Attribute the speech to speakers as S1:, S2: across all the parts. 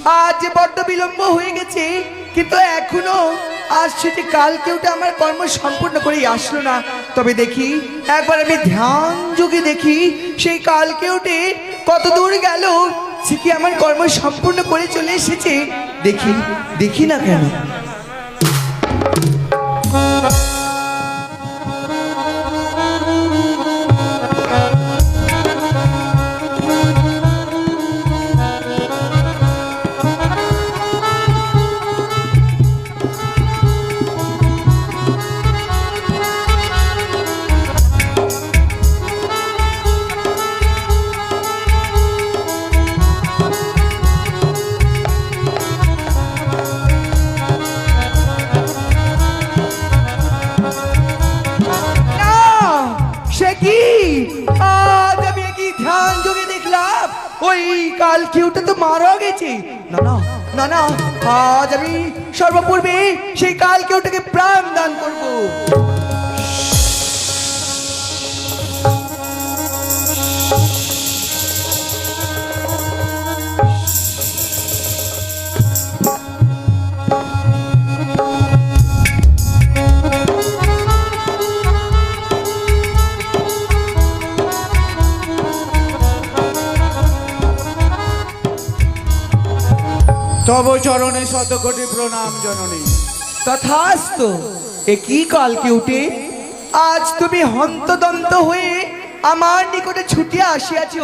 S1: আজ বড্ড বিলম্ব হয়ে গেছে, কিন্তু এখনো আসছে যে কালকে ওটা আমার কর্ম সম্পূর্ণ করেই আসলো না। তবে দেখি একবার আমি ধ্যান যোগে দেখি সেই কালকে উঠে কত দূর গেল, সে কি আমার কর্ম সম্পূর্ণ করে চলে এসেছে। দেখি দেখি না কেন। ওই কালকে ওটা তো মারা গেছে। না না না না, আজ আমি সর্বপূর্বে সেই কালকে ওটাকে প্রাণ দান করবো।
S2: তব চরণে শতকোটি প্রণাম জননী।
S1: তথাস্তু। এ কি কালকে উঠে আজ তুমি হন্তদন্ত হয়ে আমার নিকটে ছুটিয়া আসিয়াছ,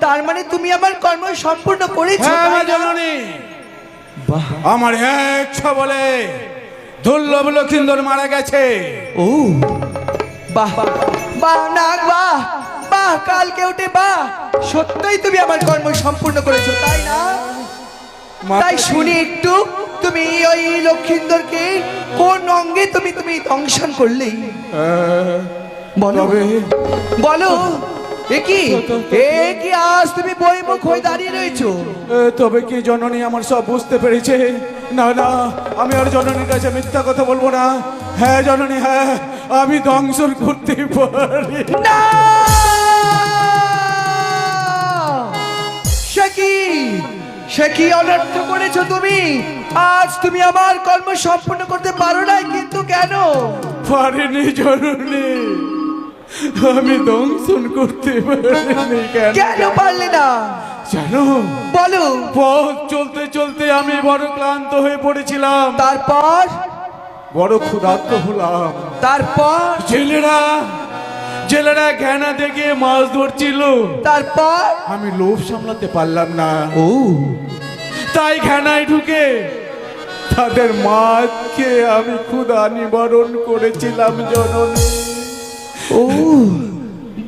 S1: তার মানে তুমি আমার কর্ম সম্পূর্ণ করেছো।
S2: হ্যাঁ জননী, আমার এক বলে দুর্লভ লক্ষিন্দর মারা গেছে।
S1: ও বাহ বাহ নাগ বাহ বাহ, কালকে উঠে বাহ, সত্যই তুমি আমার কর্ম সম্পূর্ণ করেছো, তাই না? তাই শুনি একটু, তুমি ওই লক্ষিন্দরকে কোন অঙ্গে তুমি তুমি দংশন করলে বলো বলো। এ কি আজ তুমি বইমুখ হয়ে দাঁড়িয়ে রয়েছো?
S2: তবে কি জননী আমার সব বুঝতে পেরেছে? না না, আমি আর জননীর কাছে মিথ্যা কথা বলবো না। হ্যাঁ জননী, হ্যাঁ আমি দংশন করতে পারি
S1: না। সে কি অনর্থ করেছো তুমি? আজ তুমি আমার কর্ম সম্পূর্ণ করতে পারো নাই, কিন্তু কেন?
S2: পারিনি জননী, আমি দংশন করতে পারিনি।
S1: কেন পারলে না
S2: জানো?
S1: বলো।
S2: পথ চলতে চলতে আমি বড় ক্লান্ত হয়ে পড়েছিলাম।
S1: তারপর?
S2: বড় ক্ষুধার্ত হলাম।
S1: তারপর?
S2: জেলেরা ঘেনা দেখে মাছ ধরছিল।
S1: তারপর?
S2: আমি লোভ সামলাতে পারলাম না।
S1: ও
S2: তাই ঘেনায় ঢুকে তাদের মাছ খেয়ে আমি ক্ষুধা নিবারণ করেছিলাম জননী।
S1: ও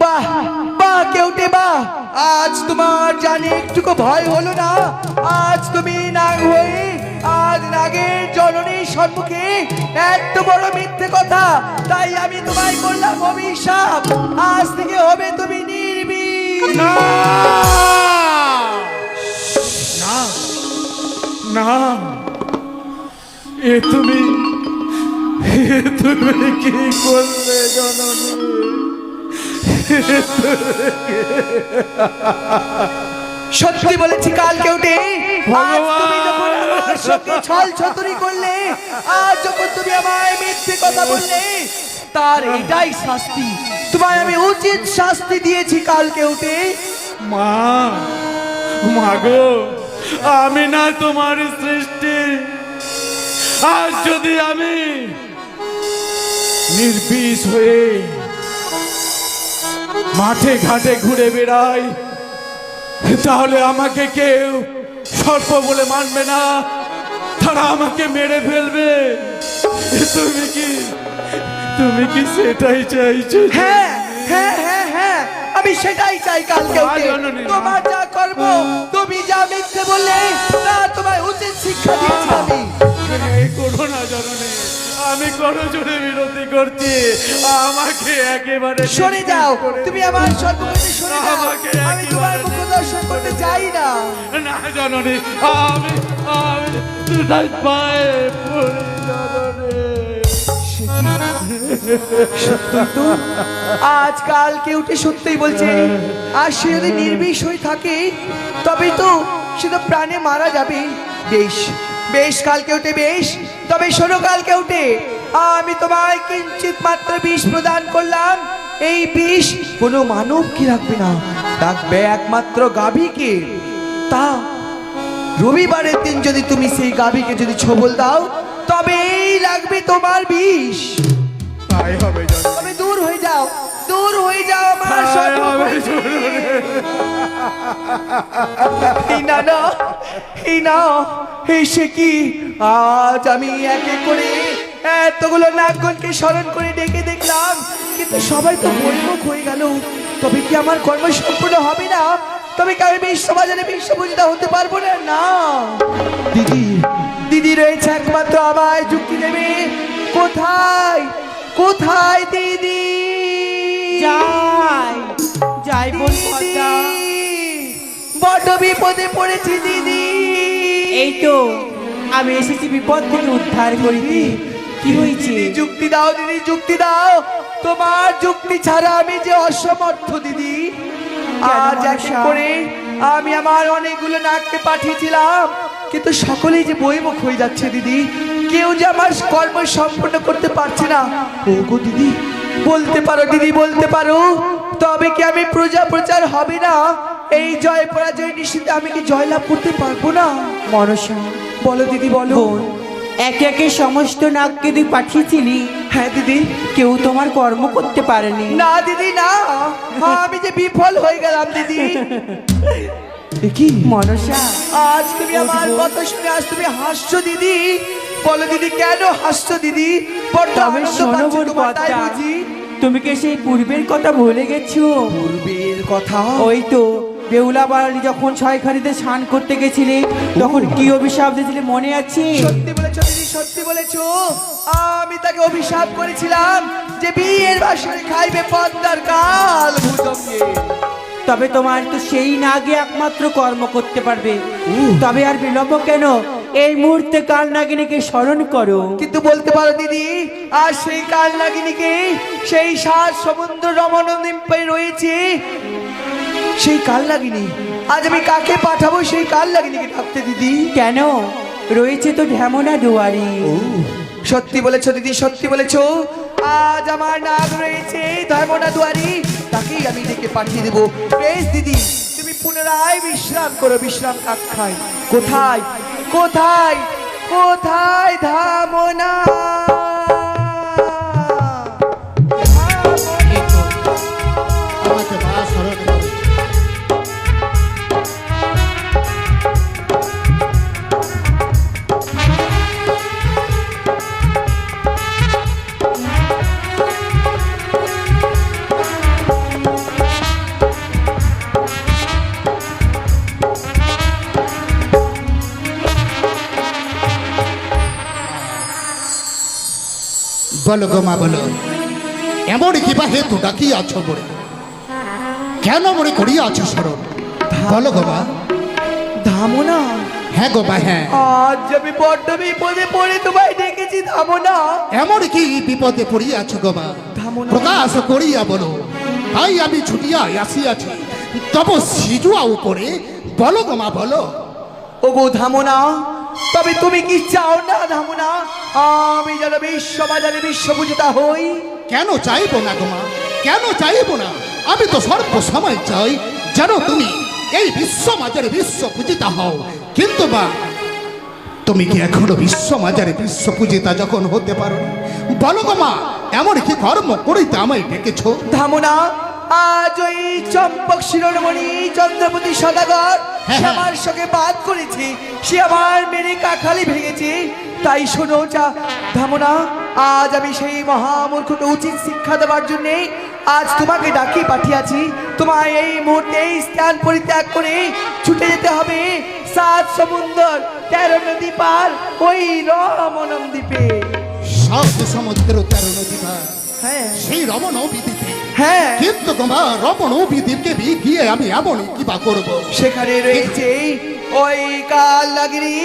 S1: বাহ বাহ কেউটে বাহ, আজ তোমার জানি একটুকু ভয় হলো না? আজ তুমি নাগ হয়ে আজ নাগের জননীর সম্মুখে এত বড় মিথ্যে কথা, তাই আমি তোমায় করলাম অভিশাপ, আজ থেকে হবে তুমি নির্ভীক।
S2: না না না, তুমি কি করলে জননী?
S1: সত্যি বলেছি কালকে উঠে তুমি যখন আমার সঙ্গে ছল ছতরি করলে, আজ যখন তুমি আমায় মিথ্যে কথা বললে, তার এটাই শাস্তি। তোমায় আমি উচিত শাস্তি দিয়েছি কালকে উঠে।
S2: মা গো, আমি না তোমার সৃষ্টি। আজ যদি আমি নির্বিষ হয়ে মাঠে ঘাটে ঘুরে বেড়াই, তাহলে আমাকে কেউ সর্প বলে মানবে না, তারা আমাকে মেরে ফেলবে। তুমি কি সেটাই চাইছো?
S1: হ্যাঁ হ্যাঁ হ্যাঁ হ্যাঁ, আমি সেটাই চাই কালকে উঠে। তোমার যা করব, তুমি যা মিথ্যে বললে, তা তোমায় উচিত শিক্ষা দিয়েছি আমি।
S2: করো না জননী, আমি করো জোরে বিরতি করছি। আমাকে একেবারে
S1: সরে যাও, তুমি আমার সর্বপ্রতি সরে যাও। আমি তোমার মুখ দর্শন করতে চাই না।
S2: না জননী, আমি দুটাই পায়ে পড়ি জননী।
S1: আজকাল কেউ উঠে সত্যই বলছে, আর সে যদি নির্বিষ হয়ে থাকে তবে তো সে তো প্রাণে মারা যাবে। বেশ বেশ কালকে উঠে বেশ, তবে শোনো কালকে উঠে আমি তোমায় কিঞ্চিত মাত্র বিষ প্রদান করলাম। এই বিষ কোনো মানব কি রাখবে না, রাখবে একমাত্র গাভীকে। তা রবিবারের দিন যদি তুমি সেই গাভীকে যদি ছবল দাও, তবেই লাগবে তোমার বিষ।
S2: তাই হবে জননী।
S1: তবে দূর হয়ে যাও, দূর হয়ে যাও আমার
S2: তাই হবে
S1: সর্বভূমি।
S2: জননী।
S1: এই না না, এই না, এই সে কি, আজ আমি এক এক করে এতগুলো নাগগণকে স্মরণ করে ডেকে দেখলাম, কিন্তু সবাই তো বৈমুখ হয়ে গেল। তবে কি আমার কর্ম সম্পূর্ণ হবে না? তবে কি আমি বিশ্ববাজারে বিশ্বপূজিতা হতে পারবো না? না দিদি, দিদি রয়েছে একমাত্র আমায় যুক্তি দেবে। কোথায় কোথায় দিদি?
S3: যাই যাই বোন পদ্মা।
S1: বড্ড বিপদে পড়েছি দিদি।
S3: এই তো আমি এসেছি বিপদ থেকে উদ্ধার করিতে। কি হয়েছে?
S1: দিদি যুক্তি দাও, দিদি যুক্তি দাও। তোমার যুক্তি ছাড়া আমি যে অসমর্থ দিদি। আজ এক এক করে আমি আমার অনেকগুলো নাককে পাঠিয়েছিলাম, কিন্তু সকলেই যে বইমুখ হয়ে যাচ্ছে দিদি। কেউ যে আমার কর্ম সম্পূর্ণ করতে পারছে না। ওগো দিদি, বলতে পারো দিদি, বলতে পারো, তবে কি আমি প্রচার হবে না? এই জয় পরাজয় নিশ্চিত আমি কি জয়লাভ করতে পারবো না?
S3: মনসা
S1: বলো দিদি বলো।
S3: বোন, একে একে সমস্ত নাগকে তুই পাঠিয়েছিলি,
S1: হ্যাঁ দিদি।
S3: কেউ তোমার কর্ম করতে পারেনি।
S1: না দিদি না, আমি যে বিফল হয়ে গেলাম দিদি। কি
S3: মনসা,
S1: আজ তুমি আমার কথা শুনে আজ তুমি হাসছো দিদি? বলো দিদি কেন হাসছো দিদি? বড্ড
S3: তবে
S1: আনন্দ
S3: শোনো
S1: পাচ্ছ
S3: বোন
S1: তোমার, তাই
S3: পদ্মা,
S1: বুঝি?
S3: তুমি কি সেই পূর্বের কথা ভুলে গেছো?
S1: পূর্বের কথা?
S3: ওই তো বেউলা বাড়ি যখন ছয়খানিতে স্নান করতে গেছিলে, তখন কি অভিশাপ দিয়েছিলে মনে আছে?
S1: সত্যি বলেছো দিদি, সত্যি বলেছো। আমি তাকে অভিশাপ করেছিলাম যে বিয়ের বাসরে খাইবে পদ্মার কাল ভুজঙ্গে।
S3: তবে তোমার তো সেই নাগে একমাত্র কর্ম করতে পারবে। তবে আর বিলম্ব কেন? এই মুহূর্তে কাল নাগিনীকে স্মরণ করো।
S1: কিন্তু বলতে পারো দিদি, আর সেই কাল নাগিনীকে সেই সাত সমুদ্র রমণীপে রয়েছে সেই কাল নাগিনী। আজ আমি কাকে পাঠাবো সেই কাল নাগিনীকে ডাকতে দিদি?
S3: কেন? রয়েছে তো ঢেমনা দুয়ারি।
S1: সত্যি বলেছো দিদি, সত্যি বলেছো। আজ আমার নাগ রয়েছে ধর্মনা দুয়ারি, তাকেই আমি ডেকে পাঠিয়ে দেবো। বেশ দিদি, তুমি পুনরায় বিশ্রাম করো বিশ্রাম কাক্ষায়। কোথায় কোথায় কোথায় ধামনা?
S4: আমাকে মা স্মরণ করো। বলো গো মা বলো, এমন কিবা হেতুটা কি আছো বলে? কেন মনে করিয়া আছো স্মরণ? বলো গো মা।
S1: ধামনা,
S4: হ্যাঁ গো মা হ্যাঁ।
S1: আজ আমি বড্ড বিপদে পড়ে তোমায় ডেকেছি ধামনা।
S4: এমন কি বিপদে পড়িয়া আছো গো মা?
S1: ধামনা।
S4: প্রকাশ করিয়া বলো, তাই আমি ছুটিয়া আসিয়াছি তব সিজুয়া উপরে। বলো গো মা বলো।
S1: ওগো ধামনা, তবে তুমি কি চাও না ধামনা আমি যেন বিশ্ববাজারে বিশ্বপূজিতা হই?
S4: কেন চাইবো না গো মা, কেন চাইবো না? আমি তো সর্ব সময় চাই যেন তুমি এই বিশ্ব মাঝারে বিশ্ব পূজিতা হও। কিন্তু মা, তুমি কি এখনো বিশ্ব মাঝারে বিশ্ব পূজিতা যখন হতে পারো? বলো গো মা, এমন কি কর্ম করিতে আমায় ডেকেছো?
S1: ধামনা, আজ ওই চম্পক শিরোমণি চন্দ্রপতি সদাগর সে আমার সঙ্গে বাদ করেছে, সে আমার মেরে কাখালি ভেঙেছে। তাই শোনো যা ধামনা, আজ আমি সেই মহামূর্খকে উচিত শিক্ষা দেওয়ার জন্য আজ তোমাকে ডাকি পাঠিয়েছি। তোমায় এই মুহূর্তে এই স্থান পরিত্যাগ করে ছুটে যেতে হবে সাত সমুদ্র 13 নদী পার ওই রমণম দ্বীপে।
S4: সাত সমুদ্র 13 নদী পার,
S1: হ্যাঁ
S4: সেই রমণ দ্বীপে।
S1: হ্যাঁ,
S4: কিন্তু গো মা, রমণ দ্বীপকে গিয়ে আমি এমন কিবা করব?
S1: সেখানে রয়েছে ওই কাল নাগিনী,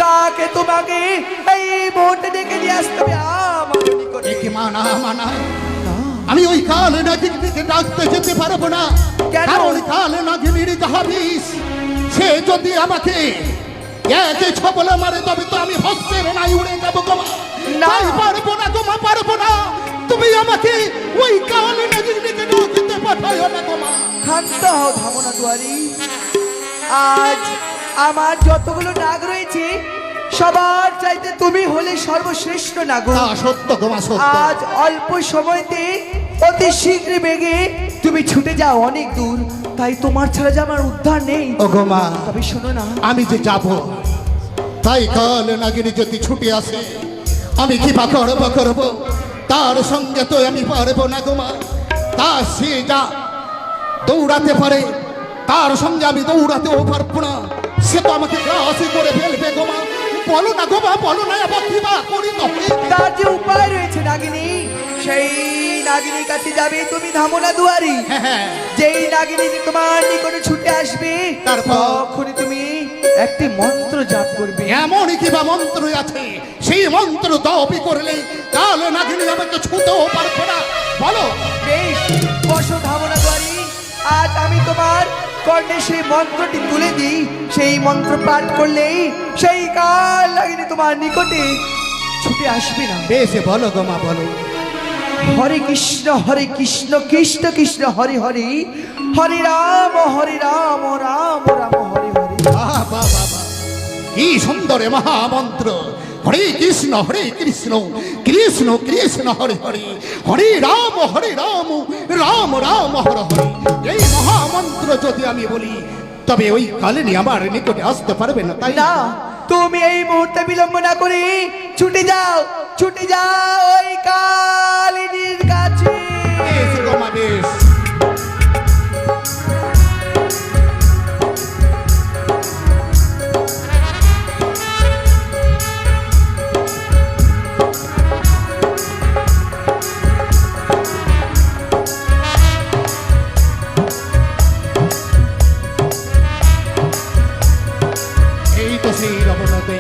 S1: তাকে তোমাকে এই মুহূর্তে ডেকে নিয়ে আসতে হবে আমার নিকটে।
S4: একে মানা মানা, আমি ওই কাল নাগিনীকে ডাকতে যেতে পারবো না।
S1: কেন?
S4: কারণ কাল নাগিনীর যাহা বিষ, সে যদি আমাকে একে ছবলে মারে তবে তো আমি ভস্মের নাই উড়ে যাবো গোমা।
S1: না।
S4: তাই পারবো না গোমা, পারবো না। তুমি আমাকে ওই কালে নাগিনীকে নদীতে পাঠাইও না গোমা।
S1: ক্ষান্ত হও ধামনা দুয়ারি। আজ আমার যতগুলো নাগ রয়েছে সবার চাইতে তুমি হলে সর্বশ্রেষ্ঠ নাগর।
S4: তা সত্য গোমা, সত্য।
S1: আজ অল্প সময়তে অতি শীঘ্র বেগে তুমি ছুটে যাও অনেক দূর, তাই তোমার ছাড়া যে আমার উদ্ধার নেই।
S4: ও গোমা,
S1: তবে শোনো না,
S4: আমি যে যাব, তাই কাল নাগিনী যদি ছুটে আসে আমি কি বা করব, তার সঙ্গে তো আমি পারবো না গোমা। তা সে যা দৌড়াতে পারে তার সঙ্গে আমি দৌড়াতেও পারবো না। সে তো আমাকে গ্রাসে করে ফেলবে গোমা। বলো না গোমা, বলো না, আবার কি বা করি তবে?
S1: তার যে উপায় রয়েছে নাগিনী, সেই নাগিনীর কাছে যাবে তুমি ধামনা দুয়ারি।
S4: হ্যাঁ, হ্যাঁ।
S1: যেই নাগিনী তোমার নিকটে ছুটে আসবে
S4: তারপর?
S1: তখনই তুমি একটি মন্ত্র জাপ করবে।
S4: এমন কি বা মন্ত্র আছে, সেই মন্ত্র তপি করলে কাল নাগিনী আমাকে ছুতেও পারবে না। বলো।
S1: বেশ, বসো ধামনা দুয়ারি। আজ আমি তোমার কর্ণে সেই মন্ত্রটি তুলে দিই, সেই মন্ত্র পাঠ করলেই সেই কাল নাগিনী তোমার নিকটে ছুটে আসবে না।
S4: বেশ, বলো গোমা, বলো।
S1: হরে কৃষ্ণ কৃষ্ণ কৃষ্ণ হরে হরে, হরে রাম রাম রাম হরে হরে।
S4: বাহ, বাহ, বাহ, বাহ। কি সুন্দর এ মহামন্ত্র। হরে কৃষ্ণ কৃষ্ণ কৃষ্ণ হরে হরে, হরে রাম রাম রাম হরে হরে। এই মহামন্ত্র যদি আমি বলি তবে ওই কালিনী আমার নিকটে আসতে পারবে না, তাই
S1: না, তুমি এই মুহূর্তে বিলম্ব না করে ছুটে যাও ওই কালিনীর কাছে।
S4: বেশ গোমা, বেশ। এই তো সেই রবনদী,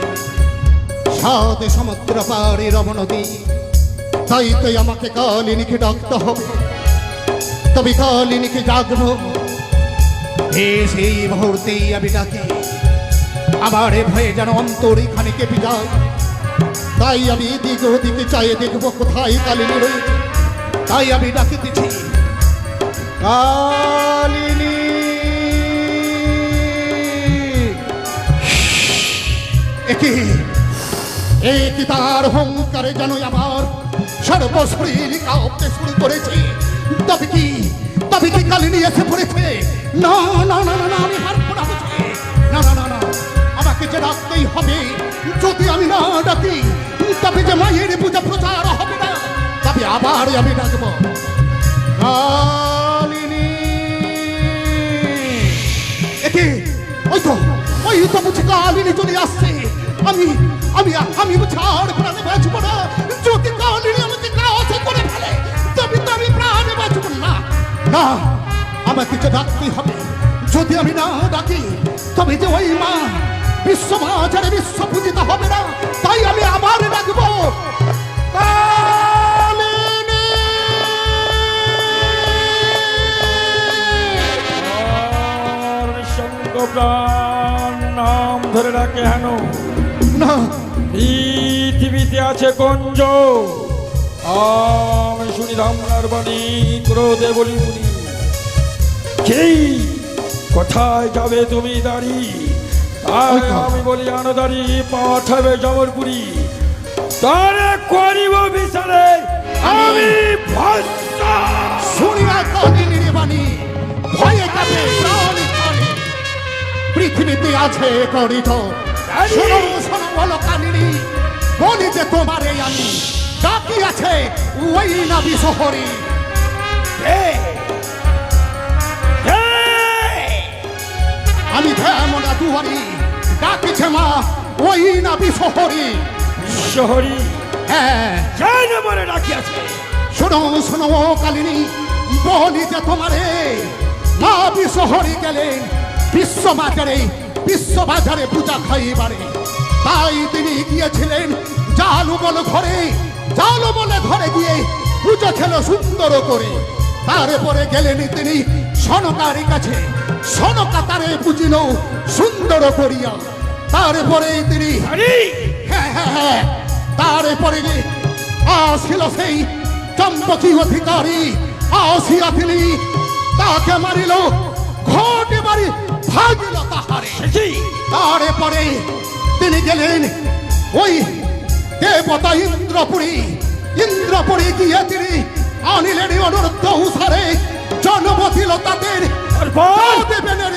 S4: সাত সমুদ্র পাড়ে রবনদী। তাই তো আমাকে কালিনীকে ডাকতে হবে, তবে কালিনীকে ডাকবো। সেই মুহূর্তেই আমি ডাকি, আমার এ ভয়ে যেন অন্তর এখানে কেঁপে যায়। তাই আমি দিক ওদিকে চাই দেখবো কোথায় কালিনী রয়েছে। তাই আমি ডাকিতেছি, কালিনী। একি তার অহংকারে যেন আমার সর্বশরীর কাঁপতে শুরু করেছে। তবে কি কালিনী এসে পড়েছে? না না না না না, আমি পারবো না বুঝি। না না না না, আমাকে যে ডাকতেই হবে। যদি আমি না ডাকি তবে যে মায়ের পূজা প্রচার হবে না। তবে আবার আমি ডাকবো, কালিনী। একে ওই তো বুঝি কালিনী চলে আসছে। আমি আমি আমি ছাড় প্রাণে বাঁচবো না। যদি কালিনী আমাকে গ্রাসে করে ফেলে তবে তো আমি প্রাণে বাঁচবো না। না, আমাকে যে ডাকতেই হবে। যদি আমি না ডাকি তবে যে ওই মা বিশ্বমাচারে বিশ্ব পূজিত হবে না। তাই আমি আবার ডাকবো, কালিনী।
S5: প্রাণ নাম ধরে রাখে হেন
S4: না,
S5: পৃথিবীতে আছে গঞ্জ। আমি শুনি ধামনার বাণী, ক্রোধে বলি শুনি। যেই কোথায় যাবে তুমি দাঁড়ি, তাই আমি বলি আনদারি পাঠাবে জবরপুরি। তারে করিব বিচারে আমি ভস্তা।
S4: শুনিয়া কালিনীর বাণী ভয়ে কাঁপে প্রাণ কালে। পৃথিবীতে আছে করিত। শোনো শোনো বলো কালিনী, বলি যে তোমারে আমি ডাকি আছে ওই না বিশহরী। আমি ধামনা দুয়ারি ডাকিছে মা ওই না বিশহরী।
S5: শহরী
S4: হ্যাঁ,
S5: যাই না মরে ডাকিয়াছে।
S4: শোনো শোনো ও কালিনী, বলি যে তোমারে মা বিশহরী গেলেন বিশ্ববাজারে পূজা খাইবারে। তাই তিনি গিয়েছিলেন জালুমল ঘরে গিয়ে পুজো ছিল সুন্দর করে। তারপরে গেলেন তিনি সনকার কাছে। সনকা তারে বুঝিল সুন্দর করিয়া। তারপরে তিনি
S5: আরে
S4: হ্যাঁ, তারপরে আসিল সেই চম্পকী অধিকারী আসিয়া তিনি তাকে মারিল ঘটে মারি ভাগিল তাহারে।
S5: কি
S4: তারপরে তিনি গেলেন ওই দেবতা ইন্দ্রপুরী গিয়ে তিনি আনিলেন অনর্থ উসারে জন্ম দিল তাদের
S5: তারপর
S4: দেবেনের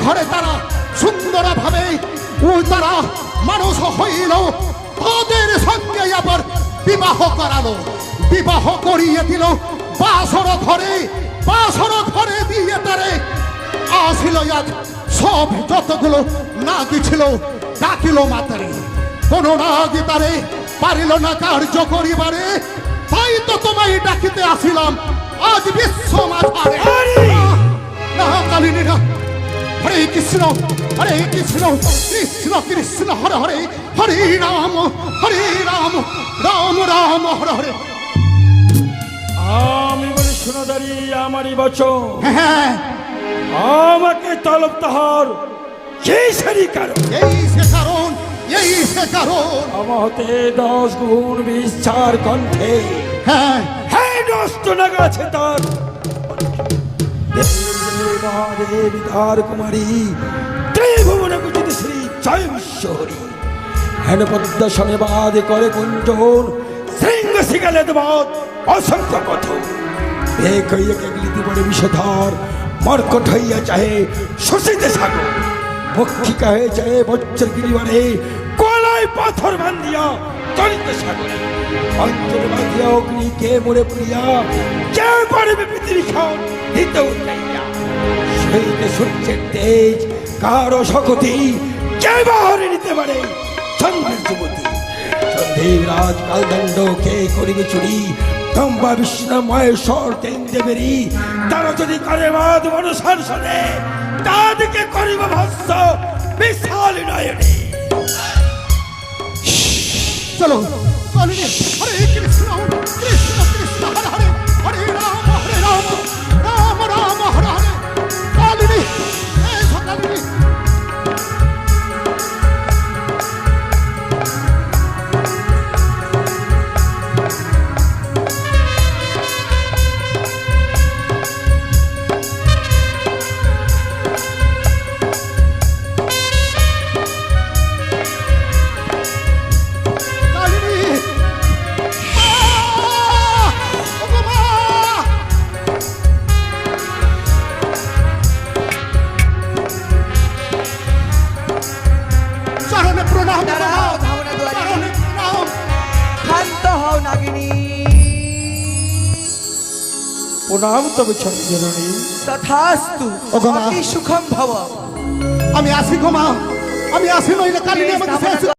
S4: ঘরে তারা সুন্দরভাবে তারা মানুষ হইল, তাদের সঙ্গে আবার বিবাহ করালো, বিবাহ করিয়ে দিল বাসর ঘরে দিয়ে তারে আসিল আজ সব যতগুলো নাগি ছিল ডাকিল মাতারে, কোন নাগি তারে পারিল না কার্য করিবারে, তাই তো তোমায় ডাকিতে আসিলাম আজ বিশ্ব মাথারে। না কালিনী না, হরে কৃষ্ণ কৃষ্ণ কৃষ্ণ হরে হরে, হরে রাম রাম রাম হরে হরে।
S5: আমি বলি শোনাদারি আমারই বচন,
S4: হ্যাঁ,
S5: আমাকে তলব তাহার সেই সারি কারণ
S4: এই সে কারণ
S5: আমাতে 10 গুণ বিচার কণ্ঠে
S4: হ্যাঁ
S5: হ্যাঁ নষ্ট নাগা আছে তার মহাদেব ধার কুমারী ত্রিভুবন কুচিত শ্রী জয় বিশ্বহরি হেন পদ্মাসনে বাদে করে কুঞ্জন শৃঙ্গ শিকালে দেবত অসংখ্য কথন এক হইয়া কেগলিতে পড়ে বিষধর মর্কট হইয়া চাহে শোষিতে সাগর মক্ষিকা হয়ে চাহে বজ্র গিরিবারে কলায় পাথর বান্ধিয়া তরিতে সাগরে অঞ্চল বাঁধিয়া অগ্নি কে মরে প্রিয়া কে পারবে পৃথিবী খান দিতে উঠাইয়া সইতে সূর্যের তেজ কারো শকতি কে বাহরে নিতে পারে চন্দ্রের যুবতী সন্দীপ রাজ কালদণ্ড কে করিবে চুরি তম্বা বিষ্ণু মহেশ্বর কেন্দ্রেবেরি তারা যদি করে বাদ মনসার শোনে তাদেরকে করিব ভস্য বিশাল নয়নে।
S4: চলো কালিনী হরে কৃষ্ণ কৃষ্ণ কৃষ্ণ হরে হরে, হরে রাম রাম রাম হরে হরে। কালিনী এসো কালিনী। চরণে প্রণাম
S1: দাঁড়াও, ধাও না দুয়ারে।
S4: চরণে প্রণাম।
S1: শান্ত হও নাগিনী।
S5: প্রণাম তবে চন্দ্রজননী
S1: তথাস্তু
S4: ওগো মা।
S1: অতি সুখম ভব।
S4: আমি আসি গো মা, আমি আসি নইলে কালিনী আমাকে শেষ